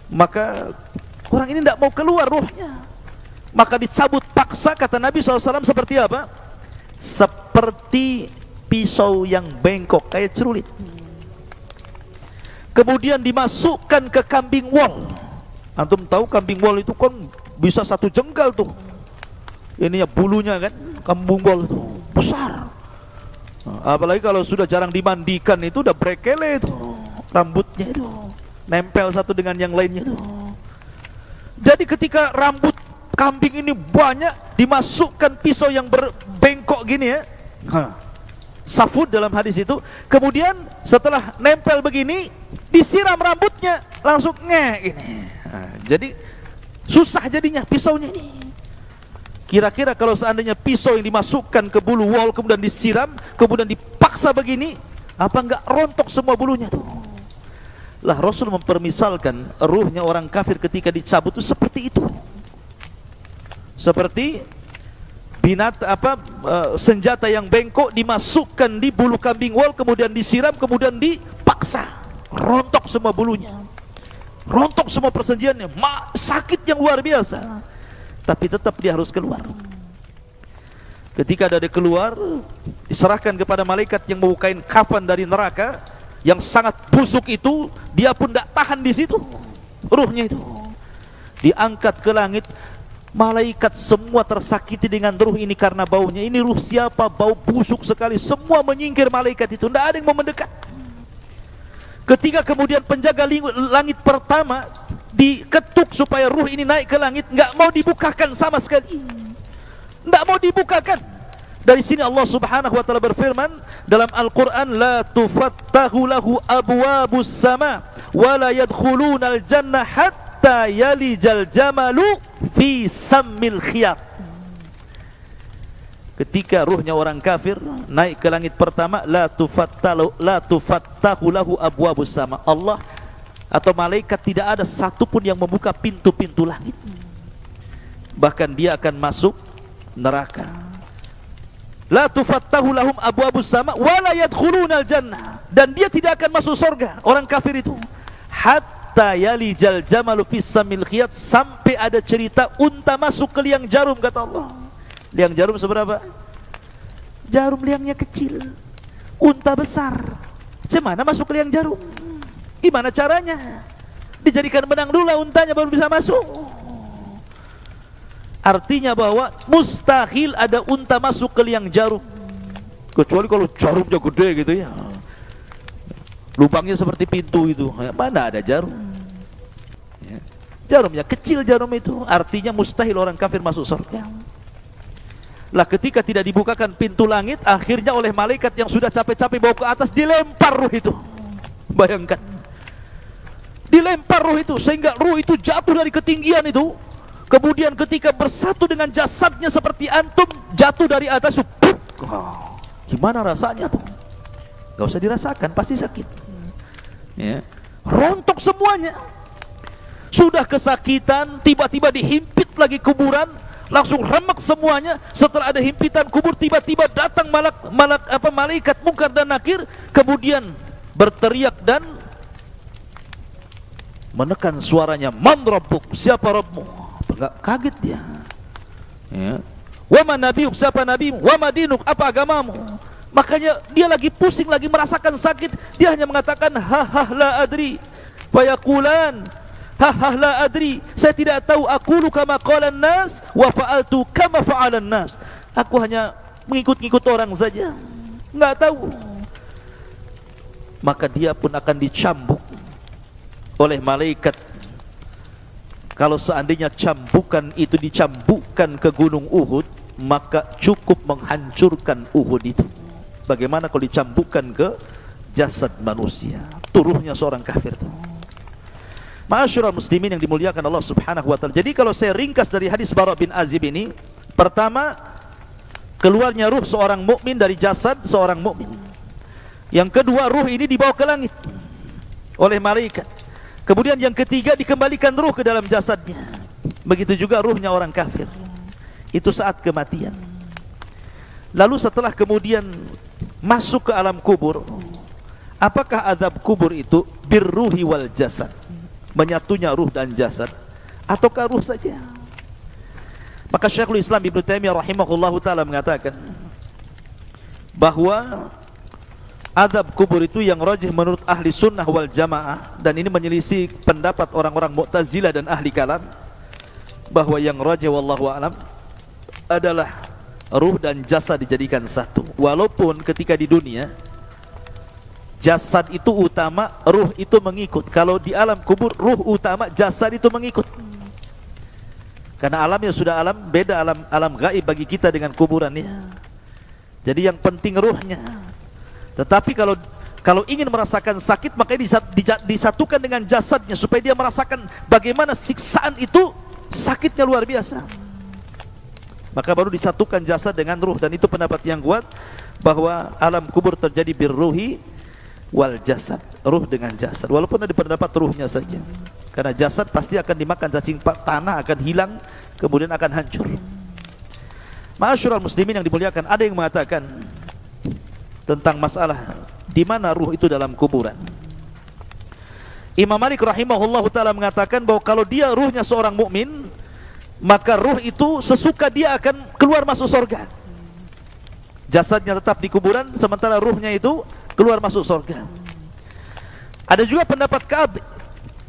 Maka orang ini tidak mau keluar ruhnya, maka dicabut paksa. Kata Nabi SAW seperti apa? Seperti pisau yang bengkok, kayak cerulit. Kemudian dimasukkan ke kambing wol. Antum tahu kambing wol itu kan bisa 1 jengkal tuh, ininya bulunya kan, kambing wol itu besar. Apalagi kalau sudah jarang dimandikan itu udah brekele itu, rambutnya itu nempel satu dengan yang lainnya itu. Jadi ketika rambut kambing ini banyak, dimasukkan pisau yang berbengkok gini ya, safud dalam hadis itu. Kemudian setelah nempel begini, disiram rambutnya, langsung gini. Jadi susah jadinya pisaunya ini. Kira-kira kalau seandainya pisau yang dimasukkan ke bulu wol kemudian disiram, kemudian dipaksa begini, apa enggak rontok semua bulunya tuh? Lah Rasul mempermisalkan ruhnya orang kafir ketika dicabut itu seperti itu. Seperti senjata yang bengkok dimasukkan di bulu kambing wol, kemudian disiram, kemudian dipaksa, rontok semua bulunya, rontok semua persenjaannya, sakit yang luar biasa. Tapi tetap dia harus keluar. Ketika dia keluar, diserahkan kepada malaikat yang membawa kain kafan dari neraka yang sangat busuk itu. Dia pun tidak tahan di situ, ruhnya itu diangkat ke langit. Malaikat semua tersakiti dengan ruh ini karena baunya. Ini ruh siapa? Bau busuk sekali. Semua menyingkir malaikat itu, tidak ada yang mau mendekat. Ketika kemudian penjaga langit pertama diketuk supaya ruh ini naik ke langit, nggak mau dibukakan sama sekali, nggak mau dibukakan. Dari sini Allah Subhanahu wa taala berfirman dalam Al-Qur'an, la tufattahu lahu abwabus sama wa la yadkhulunal jannah hatta yalijal jamalu fi sammil khiyat. Ketika ruhnya orang kafir naik ke langit pertama, la tufattahu lahu abwabus sama, Allah atau malaikat tidak ada satupun yang membuka pintu-pintu langit, bahkan dia akan masuk neraka. La tufattahu lahum abwabus sama wa la yadkhulunal jannah, dan dia tidak akan masuk surga orang kafir itu hatta yalijal jamalu fis samil khiyat, sampai ada cerita unta masuk ke liang jarum. Kata Allah, liang jarum seberapa? Jarum liangnya kecil, unta besar, Cemana masuk ke liang jarum? Gimana caranya? Dijadikan benang dulu lah untanya baru bisa masuk. Artinya bahwa mustahil ada unta masuk ke liang jarum, kecuali kalau jarumnya gede gitu ya, lubangnya seperti pintu itu. Mana ada jarum ya. Jarumnya kecil, jarum itu artinya mustahil orang kafir masuk surga. Lah ketika tidak dibukakan pintu langit, akhirnya oleh malaikat yang sudah capek-capek bawa ke atas, dilempar ruh itu. Bayangkan, dilempar ruh itu sehingga ruh itu jatuh dari ketinggian itu. Kemudian ketika bersatu dengan jasadnya seperti antum, jatuh dari atas. Gimana rasanya tuh? Gak usah dirasakan, pasti sakit ya. Rontok semuanya. Sudah kesakitan, tiba-tiba dihimpit lagi kuburan, langsung remek semuanya. Setelah ada himpitan kubur, tiba-tiba datang malaikat Munkar dan Nakir, kemudian berteriak dan menekan suaranya, man rabbuk, siapa Rabbmu? Kaget dia ya. Wa man nabiyuk, siapa nabimu? Wa madinuk, apa agamamu? Makanya dia lagi pusing, lagi merasakan sakit, dia hanya mengatakan ha la adri. Fayaqulan ha la adri, saya tidak tahu. Aqulu kama qalan nas wa fa'altu kama fa'alan nas. Aku hanya mengikut-ngikut orang saja, enggak tahu. Maka dia pun akan dicambuk oleh malaikat. Kalau seandainya cambukan itu dicambukkan ke gunung Uhud, maka cukup menghancurkan Uhud itu. Bagaimana kalau dicambukkan ke jasad manusia? Turuhnya seorang kafir itu. Ma'asyiral muslimin yang dimuliakan Allah Subhanahu wa taala. Jadi kalau saya ringkas dari hadis Bara bin Azib ini, pertama, keluarnya ruh seorang mukmin dari jasad seorang mukmin. Yang kedua, ruh ini dibawa ke langit oleh malaikat. Kemudian yang ketiga, dikembalikan ruh ke dalam jasadnya. Begitu juga ruhnya orang kafir, itu saat kematian. Lalu setelah kemudian masuk ke alam kubur, apakah azab kubur itu birruhi wal jasad, menyatunya ruh dan jasad, ataukah ruh saja? Maka Syekhul Islam Ibnu Taimiyah rahimahullahu taala mengatakan bahwa azab kubur itu yang rajih menurut ahli sunnah wal jamaah, dan ini menyelisih pendapat orang-orang Mu'tazilah dan ahli kalam, bahwa yang rajih wallahu alam adalah ruh dan jasad dijadikan satu. Walaupun ketika di dunia jasad itu utama, ruh itu mengikut. Kalau di alam kubur ruh utama, jasad itu mengikut. Karena alamnya sudah alam beda, alam gaib bagi kita dengan kuburannya. Jadi yang penting ruhnya. Tetapi kalau ingin merasakan sakit, maka disatukan dengan jasadnya supaya dia merasakan bagaimana siksaan itu, sakitnya luar biasa. Maka baru disatukan jasad dengan ruh, dan itu pendapat yang kuat bahwa alam kubur terjadi birruhi wal jasad, ruh dengan jasad. Walaupun ada pendapat ruhnya saja, karena jasad pasti akan dimakan cacing tanah, akan hilang, kemudian akan hancur. Ma'asyiral muslimin yang dimuliakan, ada yang mengatakan tentang masalah di mana ruh itu dalam kuburan. Imam Malik rahimahullahu taala mengatakan bahwa kalau dia ruhnya seorang mukmin, maka ruh itu sesuka dia akan keluar masuk surga. Jasadnya tetap di kuburan, sementara ruhnya itu keluar masuk surga. Ada juga pendapat Ka'ab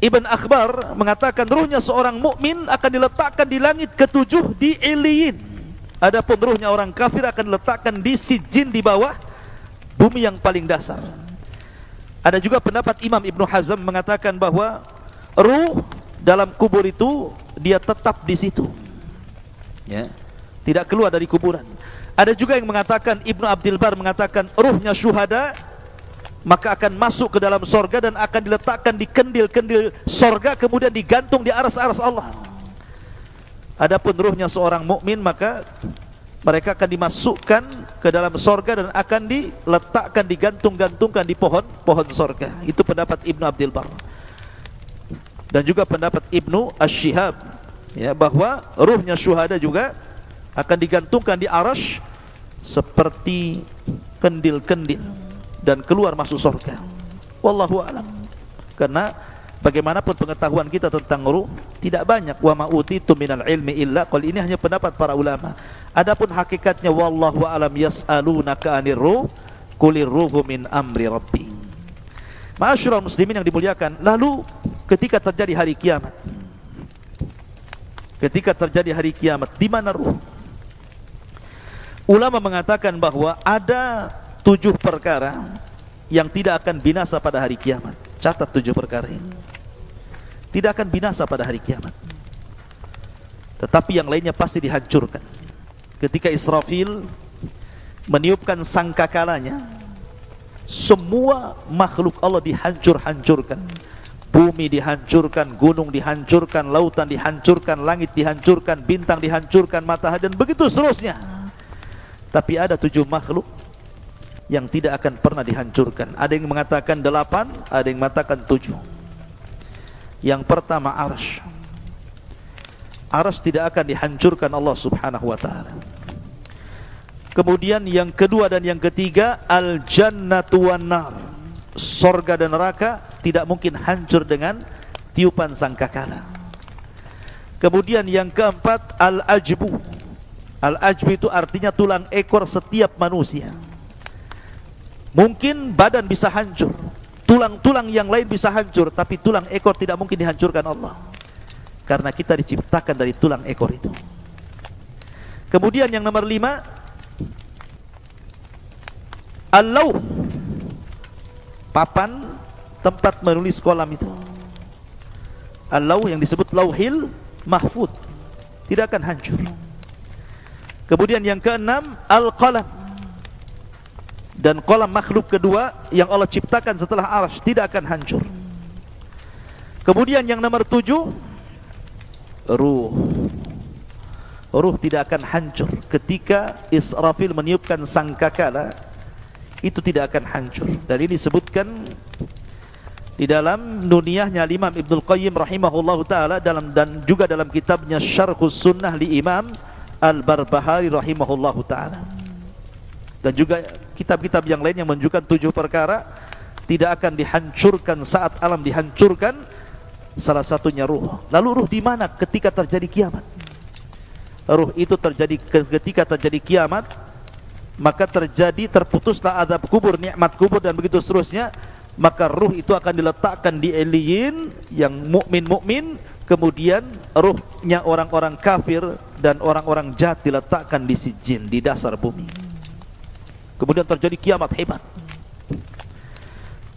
Ibn Akhbar mengatakan ruhnya seorang mukmin akan diletakkan di langit ketujuh di Iliyin. Adapun ruhnya orang kafir akan diletakkan di Sijin, di bawah bumi yang paling dasar. Ada juga pendapat Imam Ibnu Hazm mengatakan bahwa ruh dalam kubur itu dia tetap di situ, ya, tidak keluar dari kuburan. Ada juga yang mengatakan, Ibnu Abdul Bar mengatakan ruhnya syuhada maka akan masuk ke dalam sorga dan akan diletakkan di kendil-kendil sorga, kemudian digantung di aras-aras Allah. Adapun ruhnya seorang mukmin, maka mereka akan dimasukkan ke dalam sorga dan akan diletakkan, digantung-gantungkan di pohon sorga. Itu pendapat Ibnu Abdul Bar. Dan juga pendapat Ibnu Ash-Shihab, ya, bahwa ruhnya syuhada juga akan digantungkan di arash seperti kendil-kendil dan keluar masuk surga. Wallahu a'lam. Karena bagaimanapun pengetahuan kita tentang ruh tidak banyak. Wa ma utitu minal ilmi illa qal. Ini hanya pendapat para ulama. Adapun hakikatnya wallahu a'lam, yas'alunaka 'anir ruh qulir ruhu min amri rabbi. Ma'asyiral muslimin yang dimuliakan, lalu ketika terjadi hari kiamat, di mana ruh? Ulama mengatakan bahwa ada 7 perkara yang tidak akan binasa pada hari kiamat. Catat 7 perkara ini. Tidak akan binasa pada hari kiamat, tetapi yang lainnya pasti dihancurkan. Ketika Israfil meniupkan sangkakalanya, semua makhluk Allah dihancur-hancurkan. Bumi dihancurkan, gunung dihancurkan, lautan dihancurkan, langit dihancurkan, bintang dihancurkan, matahari, dan begitu seterusnya. Tapi ada 7 makhluk yang tidak akan pernah dihancurkan. Ada yang mengatakan 8, ada yang mengatakan 7. Yang pertama, arsy. Arsy tidak akan dihancurkan Allah subhanahu wa ta'ala. Kemudian yang kedua dan yang ketiga, al-jannatu wan nar. Sorga dan neraka tidak mungkin hancur dengan tiupan sangkakala. Kemudian yang keempat, al-ajbu. Al-ajbu itu artinya tulang ekor setiap manusia. Mungkin badan bisa hancur, tulang-tulang yang lain bisa hancur, tapi tulang ekor tidak mungkin dihancurkan Allah, karena kita diciptakan dari tulang ekor itu. Kemudian yang nomor 5, al-lauh, papan tempat menulis kolam itu. Al-lauh yang disebut lauhil mahfud tidak akan hancur. Kemudian yang keenam, al-qalam, dan kolam makhluk kedua yang Allah ciptakan setelah arsy tidak akan hancur. Kemudian yang nomor 7, ruh. Ruh tidak akan hancur. Ketika Israfil meniupkan sangkakala, itu tidak akan hancur. Dan ini disebutkan di dalam nuniyahnya Imam Ibnul Qayyim rahimahullahu ta'ala, dan juga dalam kitabnya Syarhus Sunnah li Imam Al-Barbahari rahimahullahu ta'ala, dan juga kitab-kitab yang lain yang menunjukkan 7 perkara tidak akan dihancurkan saat alam dihancurkan. Salah satunya ruh. Lalu ruh di mana ketika terjadi kiamat? Ruh itu terjadi ketika terjadi kiamat, maka terputuslah azab kubur, nikmat kubur, dan begitu seterusnya. Maka ruh itu akan diletakkan di eliyin yang mukmin, kemudian ruhnya orang-orang kafir dan orang-orang jahat diletakkan di sijin, di dasar bumi. Kemudian terjadi kiamat hebat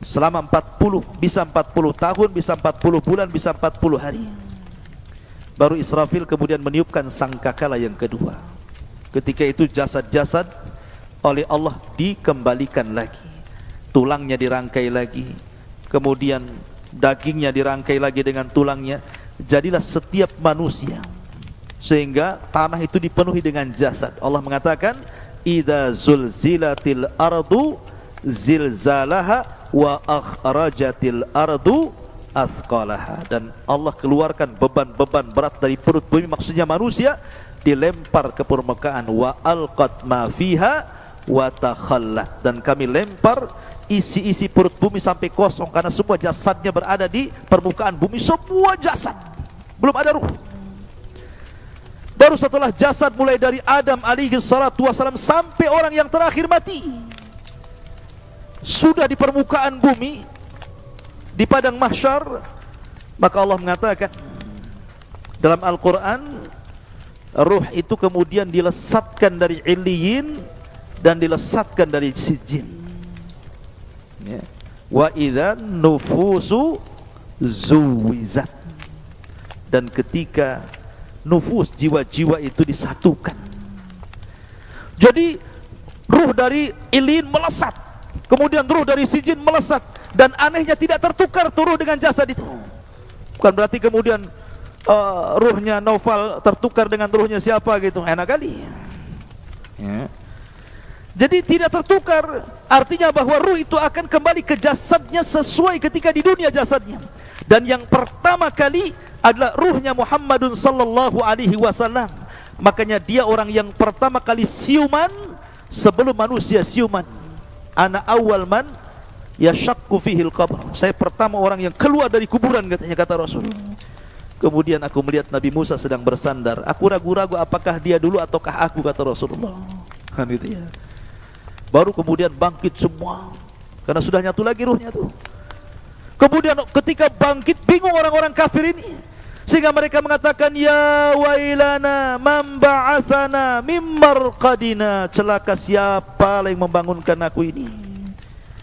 selama 40, bisa 40 tahun, bisa 40 bulan, bisa 40 hari. Baru Israfil kemudian meniupkan sangkakala yang kedua. Ketika itu jasad-jasad oleh Allah dikembalikan lagi, tulangnya dirangkai lagi, kemudian dagingnya dirangkai lagi dengan tulangnya. Jadilah setiap manusia, sehingga tanah itu dipenuhi dengan jasad. Allah mengatakan, idza zulzilatil ardu zilzalaha wa akhrajatil ardu athqalaha. Dan Allah keluarkan beban-beban berat dari perut bumi, maksudnya manusia, dilempar ke permukaan. Wa alqat ma fiha wa takhallat. Dan kami lempar isi-isi perut bumi sampai kosong, karena semua jasadnya berada di permukaan bumi, semua jasad, belum ada ruh. Baru setelah jasad mulai dari Adam alaihi salatu wassalam sampai orang yang terakhir mati, sudah di permukaan bumi, di padang mahsyar, maka Allah mengatakan dalam Al-Quran, ruh itu kemudian dilesatkan dari illiyin dan dilesatkan dari sijin. Ya. Wa idzan nufusu zuwizat. Dan ketika nufus, jiwa-jiwa itu disatukan, jadi ruh dari ilin melesat, kemudian ruh dari sijin melesat, dan anehnya tidak tertukar tuh ruh dengan jasad itu. Bukan berarti kemudian ruhnya Naufal tertukar dengan ruhnya siapa gitu, enak kali ya. Jadi tidak tertukar, artinya bahwa ruh itu akan kembali ke jasadnya sesuai ketika di dunia jasadnya. Dan yang pertama kali adalah ruhnya Muhammadun sallallahu alaihi wasallam. Makanya dia orang yang pertama kali siuman sebelum manusia siuman. Ana awal man yashaqqu fihil qabr. Saya pertama orang yang keluar dari kuburan, katanya, kata Rasul. Kemudian aku melihat Nabi Musa sedang bersandar. Aku ragu-ragu apakah dia dulu ataukah aku, kata Rasulullah. Kan gitu ya. Baru kemudian bangkit semua, karena sudah nyatu lagi ruhnya tuh. Kemudian ketika bangkit bingung orang-orang kafir ini, sehingga mereka mengatakan, ya wailana man ba'atsana mim marqadina, celaka siapa yang membangunkan aku ini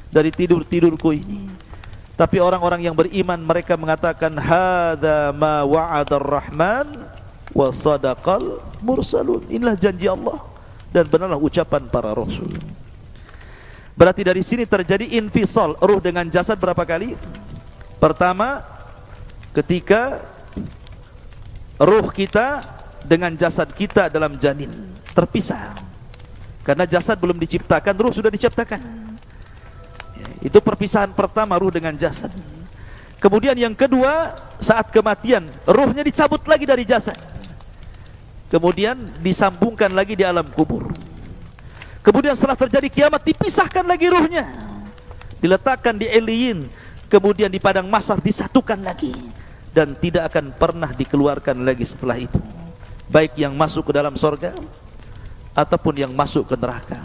dari tidur-tidurku ini. Tapi orang-orang yang beriman mereka mengatakan, hadza ma wa'adar rahman wa sadaqal mursalun, inilah janji Allah dan benarlah ucapan para rasul. Berarti dari sini terjadi infisal ruh dengan jasad berapa kali? Pertama, ketika ruh kita dengan jasad kita dalam janin terpisah, karena jasad belum diciptakan, ruh sudah diciptakan. Itu perpisahan pertama, ruh dengan jasad. Kemudian yang kedua, saat kematian ruhnya dicabut lagi dari jasad, kemudian disambungkan lagi di alam kubur. Kemudian setelah terjadi kiamat dipisahkan lagi ruhnya, diletakkan di Eliyin, kemudian di padang mahsyar disatukan lagi, dan tidak akan pernah dikeluarkan lagi setelah itu, baik yang masuk ke dalam surga ataupun yang masuk ke neraka.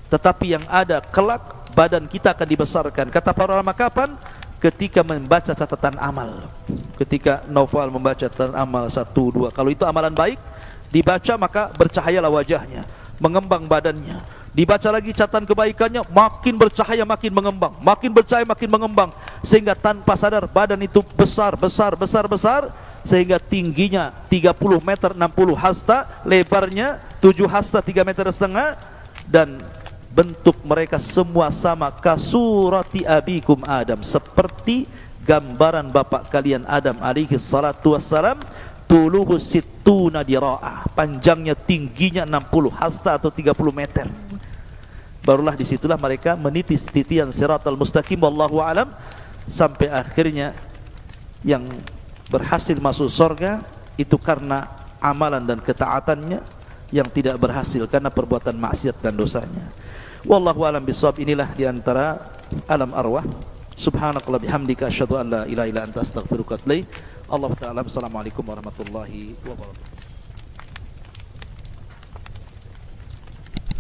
Tetapi yang ada kelak, badan kita akan dibesarkan. Kata para ulama kapan? Ketika membaca catatan amal. Ketika Naufal membaca catatan amal 1, 2, kalau itu amalan baik dibaca, maka bercahayalah wajahnya, mengembang badannya. Dibaca lagi catatan kebaikannya, makin bercahaya, makin mengembang, makin bercahaya, makin mengembang, sehingga tanpa sadar badan itu besar, sehingga tingginya 30 meter 60 hasta, lebarnya 7 hasta 3,5 meter, dan bentuk mereka semua sama, kasurati abikum Adam, seperti gambaran bapak kalian Adam alaihi salatu wassalam. Tuluhu sittuna dira'ah, panjangnya tingginya 60 hasta atau 30 meter. Barulah disitulah mereka menitis titian siratal mustaqim, wallahu alam, sampai akhirnya yang berhasil masuk surga itu karena amalan dan ketaatannya, yang tidak berhasil karena perbuatan maksiat dan dosanya. Wallahu alam bisawab. Inilah diantara alam arwah. Subhanakallah bihamdika asyhadu an la ilaha illa anta astaghfiruka wa atubu ilaik. Allah Ta'ala. Assalamualaikum warahmatullahi wabarakatuh.